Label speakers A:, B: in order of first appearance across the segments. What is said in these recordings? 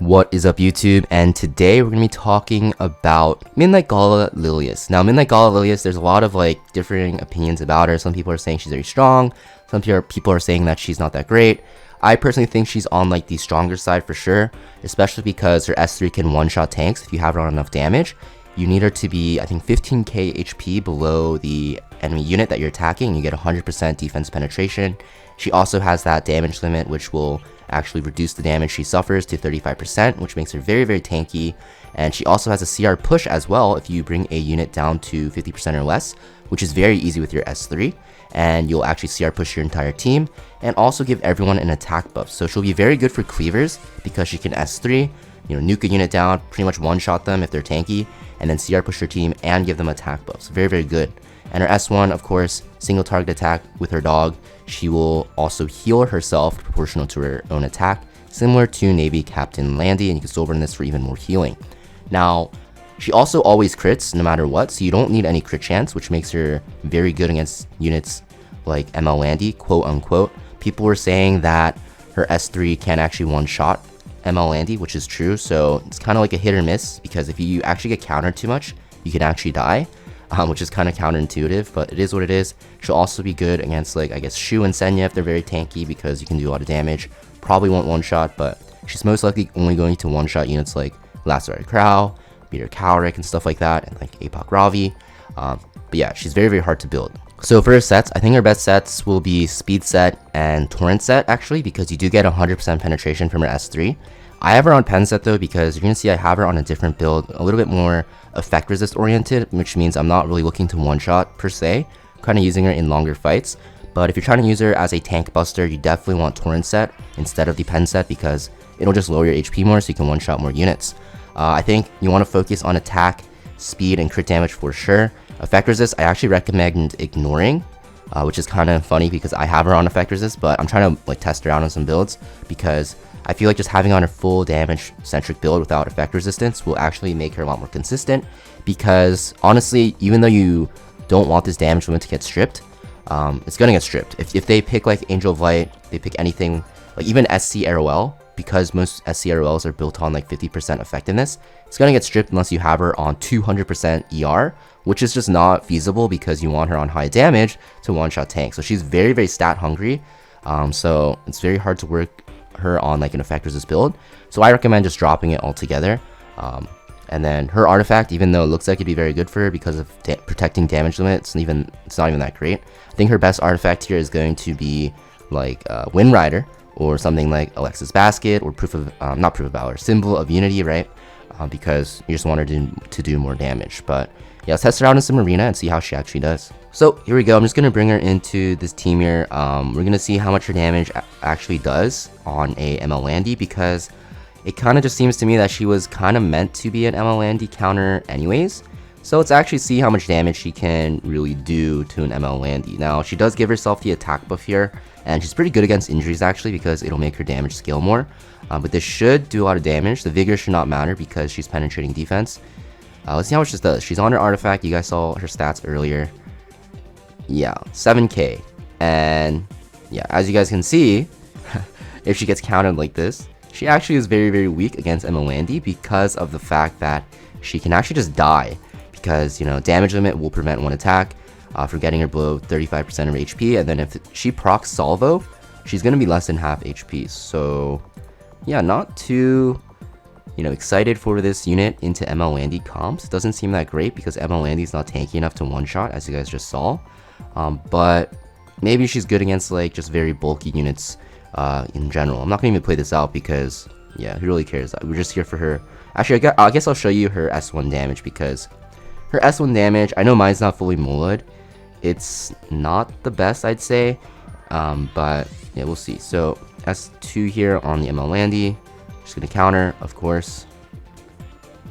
A: What is up, YouTube? And today we're going to be talking about Midnight Gala Lilius. Now, Midnight Gala Lilius, there's a lot of differing opinions about her. Some people are saying she's very strong. Some people are saying that she's not that great. I personally think she's on the stronger side for sure, especially because her S3 can one-shot tanks if you have her on enough damage. You need her to be, I think, 15k HP below the enemy unit that you're attacking, and you get 100% defense penetration. She also has that damage limit, which will actually reduce the damage she suffers to 35%, which makes her very, very tanky. And she also has a CR push as well if you bring a unit down to 50% or less, which is very easy with your S3. And you'll actually CR push your entire team, and also give everyone an attack buff. So she'll be very good for cleavers because she can S3, nuke a unit down, pretty much one-shot them if they're tanky, and then CR push your team and give them attack buffs. Very, very good. And her S1, of course, single target attack with her dog. She will also heal herself proportional to her own attack, similar to Navy Captain Landy, and you can still run this for even more healing. Now, she also always crits no matter what, so you don't need any crit chance, which makes her very good against units like ML Landy, quote unquote. People were saying that her S3 can actually one-shot ML Landy, which is true, so it's kind of like a hit or miss, because if you actually get countered too much, you can actually die. Which is kind of counterintuitive, but it is what it is. She'll also be good against, I guess, Shu and Senya if they're very tanky, because you can do a lot of damage. Probably won't one-shot, but she's most likely only going to one-shot units like Lacerate Crow, Meteor Cowrick, and stuff like that, and Apoc Ravi. But yeah, she's very, very hard to build. So for her sets, I think her best sets will be Speed Set and Torrent Set, actually, because you do get 100% penetration from her S3. I have her on Pen Set though, because you're going to see I have her on a different build, a little bit more effect resist oriented, which means I'm not really looking to one-shot per se. I'm kind of using her in longer fights. But if you're trying to use her as a tank buster, you definitely want Torrent Set instead of the Pen Set, because it'll just lower your HP more so you can one-shot more units. I think you want to focus on attack, speed, and crit damage for sure. Effect resist, I actually recommend ignoring, which is kind of funny because I have her on effect resist, but I'm trying to test her out on some builds, because I feel like just having on a full damage centric build without effect resistance will actually make her a lot more consistent, because honestly, even though you don't want this damage limit to get stripped, it's gonna get stripped. If they pick Angel of Light, they pick anything, even SC ROL, because most SC ROLs are built on 50% effectiveness, it's gonna get stripped unless you have her on 200% ER, which is just not feasible because you want her on high damage to one-shot tank. So she's very, very stat hungry, so it's very hard to work her on an effect resist build. So I recommend just dropping it altogether. And then her artifact, even though it looks like it'd be very good for her because of protecting damage limit, it's not even that great. I think her best artifact here is going to be Wind Rider, or something like Alexis Basket, or not Proof of Valor, Symbol of Unity, right? Because you just want her to do more damage. But yeah, let's test her out in some arena and see how she actually does. So here we go. I'm just going to bring her into this team here. We're going to see how much her damage actually does on a ML Landy, because it kind of just seems to me that she was kind of meant to be an ML Landy counter anyways. So let's actually see how much damage she can really do to an ML Landy. Now, she does give herself the attack buff here, and she's pretty good against injuries actually, because it'll make her damage scale more. But this should do a lot of damage. The vigor should not matter because she's penetrating defense. Let's see how much this does. She's on her artifact. You guys saw her stats earlier. Yeah, 7k. And yeah, as you guys can see, if she gets counted like this, she actually is very, very weak against ML Landy, because of the fact that she can actually just die, because damage limit will prevent one attack from getting her below 35% of HP, and then if she procs Salvo, she's going to be less than half HP. So yeah, not too excited for this unit into ML Landy comps. Doesn't seem that great because ML Landy is not tanky enough to one-shot, as you guys just saw. But maybe she's good against just very bulky units in general. I'm not gonna even play this out because yeah, who really cares? We're just here for her. Actually, I guess I'll show you her S1 damage, because her S1 damage, I know mine's not fully mullied. It's not the best, I'd say, but yeah, we'll see. So S2 here on the ML Landy. Just gonna counter, of course.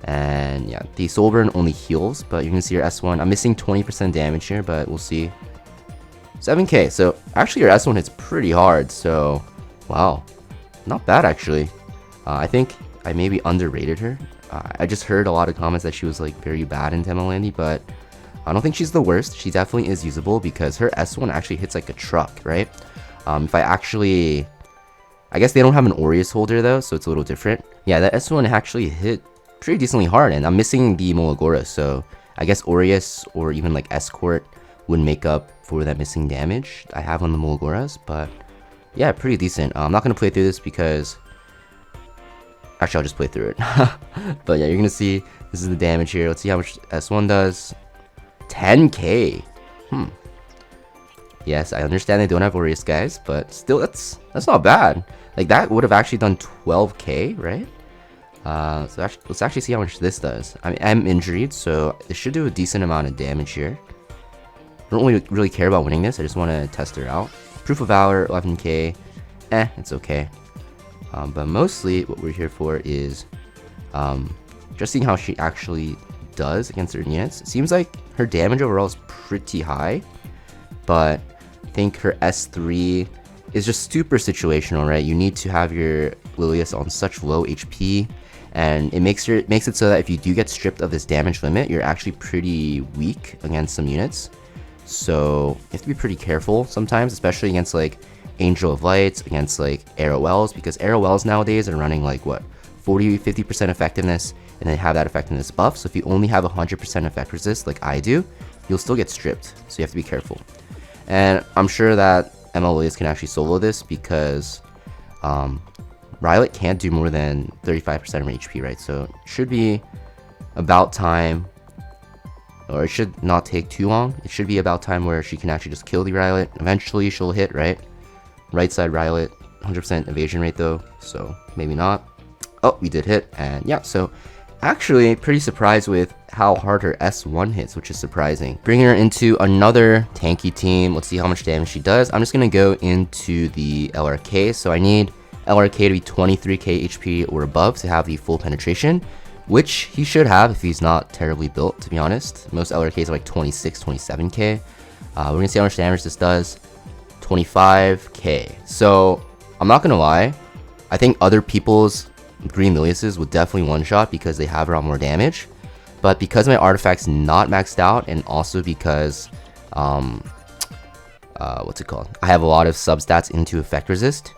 A: And yeah, the Soulburn only heals, but you can see your S1. I'm missing 20% damage here, but we'll see. 7k, so actually your S1 hits pretty hard, so wow, not bad actually. I think I maybe underrated her. I just heard a lot of comments that she was very bad in ML Landy, but I don't think she's the worst. She definitely is usable because her S1 actually hits like a truck, right? If I actually I guess they don't have an Aureus holder though, so it's a little different. Yeah, that S1 actually hit pretty decently hard, and I'm missing the Molagora, so I guess Aureus or even like Escort would make up for that missing damage I have on the Molagoras, but yeah, pretty decent. I'm not going to play through this because... Actually, I'll just play through it. But yeah, you're going to see this is the damage here. Let's see how much S1 does. 10k. Yes, I understand they don't have Aureus, guys, but still, that's not bad. Like, that would have actually done 12k, right? So let's actually see how much this does. I mean, I'm injured, so it should do a decent amount of damage here. I don't really care about winning this. I just want to test her out. Proof of Valor, 11k. It's okay. But mostly what we're here for is just seeing how she actually does against certain units. It seems like her damage overall is pretty high, but I think her S3 is just super situational, right? You need to have your Lilias on such low HP, and it makes it so that if you do get stripped of this damage limit, you're actually pretty weak against some units. So you have to be pretty careful sometimes, especially against like Angel of Lights, against like Arrow Wells, because Arrow Wells nowadays are running like what, 40-50% effectiveness, and they have that effectiveness buff. So if you only have 100% effect resist like I do, you'll still get stripped, so you have to be careful. And I'm sure that ML Lilias can actually solo this because Rylet can't do more than 35% of her HP, right? So it should be about time, or it should not take too long. It should be about time where she can actually just kill the Rylet. Eventually she'll hit, right? Right side Rylet, 100% evasion rate though, so maybe not. Oh, we did hit, and yeah, so actually pretty surprised with how hard her S1 hits, which is surprising. Bringing her into another tanky team. Let's see how much damage she does. I'm just gonna go into the LRK, so I need LRK to be 23k HP or above to have the full penetration, which he should have if he's not terribly built, to be honest. Most LRKs are like 26, 27k. We're gonna see how much damage this does. 25k. So I'm not gonna lie, I think other people's green Liliases would definitely one-shot because they have a lot more damage. But because my artifact's not maxed out, and also because what's it called? I have a lot of substats into effect resist,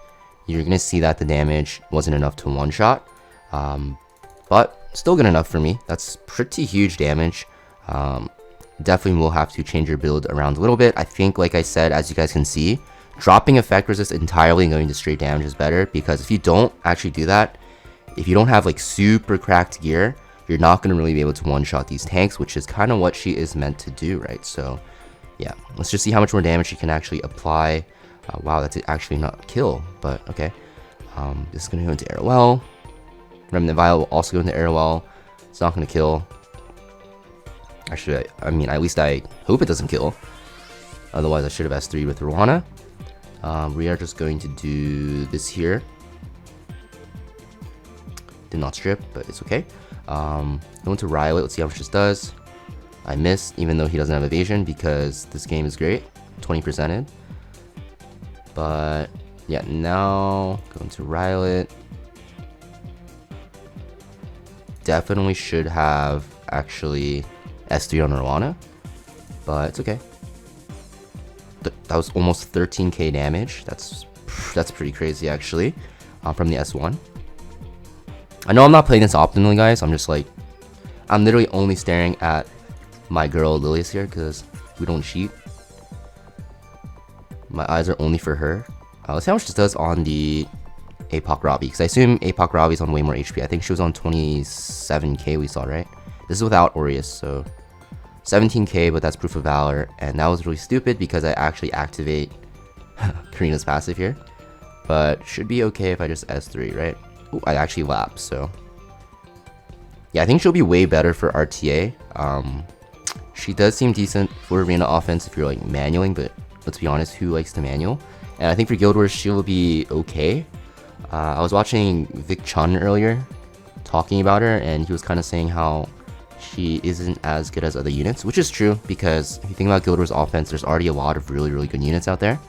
A: you're gonna see that the damage wasn't enough to one-shot. But still good enough for me. That's pretty huge damage. Definitely will have to change your build around a little bit. I think, like I said, as you guys can see, dropping effect resist entirely and going to straight damage is better, because if you don't actually do that, if you don't have like super cracked gear, you're not going to really be able to one-shot these tanks, which is kind of what she is meant to do, right? So yeah, let's just see how much more damage she can actually apply. Wow, that's actually not kill, but okay. This is going to go into Arrowell. Remnant Vial will also go into Arrowell. It's not going to kill. Actually, I mean, at least I hope it doesn't kill. Otherwise, I should have S3 with Ruana. We are just going to do this here. Did not strip, but it's okay. Going to Rylet, let's see how much this does. I missed, even though he doesn't have evasion, because this game is great. 20%ed. But yeah, now going to Rylet. Definitely should have actually S3 on Ruana, but it's okay. That was almost 13k damage. That's pretty crazy actually, from the S1. I know I'm not playing this optimally, guys. I'm just like, I'm literally only staring at my girl Lilias here because we don't cheat. My eyes are only for her. Let's see how much this does on the APOC Robbie, because I assume APOC Robbie's on way more HP. I think she was on 27k we saw, right? This is without Aureus, so 17k, but that's Proof of Valor, and that was really stupid because I actually activate Karina's passive here. But should be okay if I just S3, right? Ooh, I actually lapse, so yeah, I think she'll be way better for RTA. She does seem decent for arena offense if you're like manualing, but let's be honest, who likes to manual? And I think for Guild Wars she'll be okay. I was watching Vic Chun earlier talking about her, and he was kind of saying how she isn't as good as other units, which is true, because if you think about Guild Wars offense, there's already a lot of really good units out there.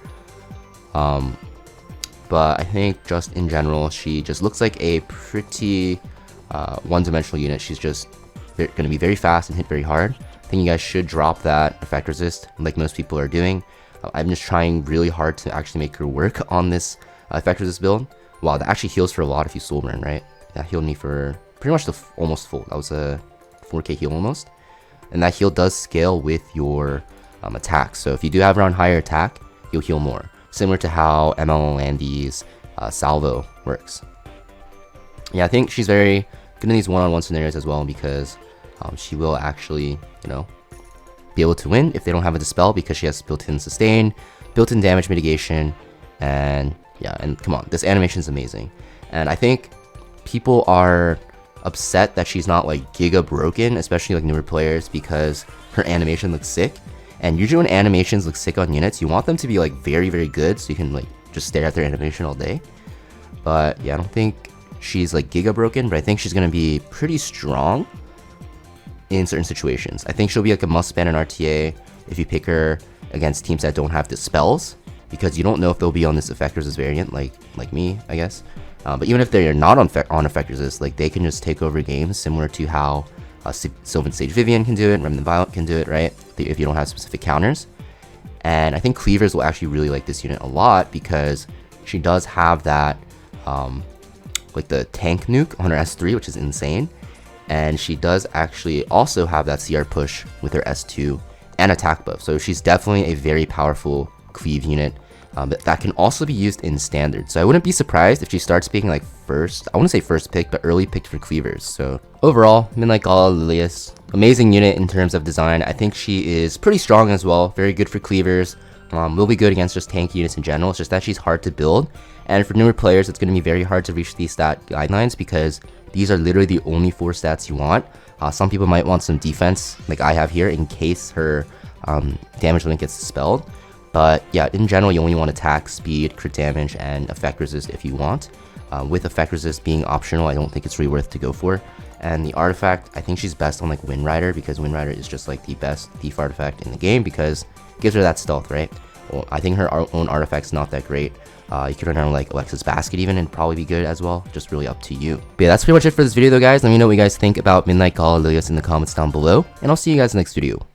A: But I think just in general, she just looks like a pretty one-dimensional unit. She's just going to be very fast and hit very hard. I think you guys should drop that effect resist like most people are doing. I'm just trying really hard to actually make her work on this effect resist build. Wow, that actually heals for a lot if you soul burn, right? That healed me for pretty much the almost full. That was a 4k heal almost. And that heal does scale with your attack. So if you do have around higher attack, you'll heal more. Similar to how ML Landy's salvo works. Yeah, I think she's very good in these one-on-one scenarios as well, because she will actually, you know, be able to win if they don't have a dispel, because she has built-in sustain, built-in damage mitigation, and yeah, and come on, this animation is amazing. And I think people are upset that she's not like giga broken, especially like newer players, because her animation looks sick. And usually when animations look sick on units, you want them to be like very, very good, so you can like just stare at their animation all day. But yeah, I don't think she's like giga broken, but I think she's gonna be pretty strong in certain situations. I think she'll be like a must ban in RTA if you pick her against teams that don't have dispels, because you don't know if they'll be on this effect resist variant, like me, I guess. But even if they're not on effect resist, like they can just take over games, similar to how Sylvan Sage Vivian can do it, Remnant Violet can do it, right? If you don't have specific counters. And I think Cleavers will actually really like this unit a lot, because she does have that, like the tank nuke on her S3, which is insane. And she does actually also have that CR push with her S2 and attack buff. So she's definitely a very powerful cleave unit. But that can also be used in standard. So I wouldn't be surprised if she starts being like first, I wouldn't say first pick, but early picked for cleavers. So overall, Midnight Gala Lilius, amazing unit in terms of design. I think she is pretty strong as well, very good for cleavers. Will be good against just tanky units in general. It's just that she's hard to build. And for newer players, it's going to be very hard to reach these stat guidelines, because these are literally the only 4 stats you want. Some people might want some defense, like I have here, in case her damage limit gets dispelled. But yeah, in general, you only want attack, speed, crit damage, and effect resist if you want. With effect resist being optional, I don't think it's really worth to go for. And the artifact, I think she's best on like Wind Rider, because Wind Rider is just like the best thief artifact in the game, because it gives her that stealth, right? Well, I think her own artifact's not that great. You could run on like Alexa's Basket even, and probably be good as well, just really up to you. But yeah, that's pretty much it for this video though, guys. Let me know what you guys think about Midnight Gala Lilius in the comments down below, and I'll see you guys in the next video.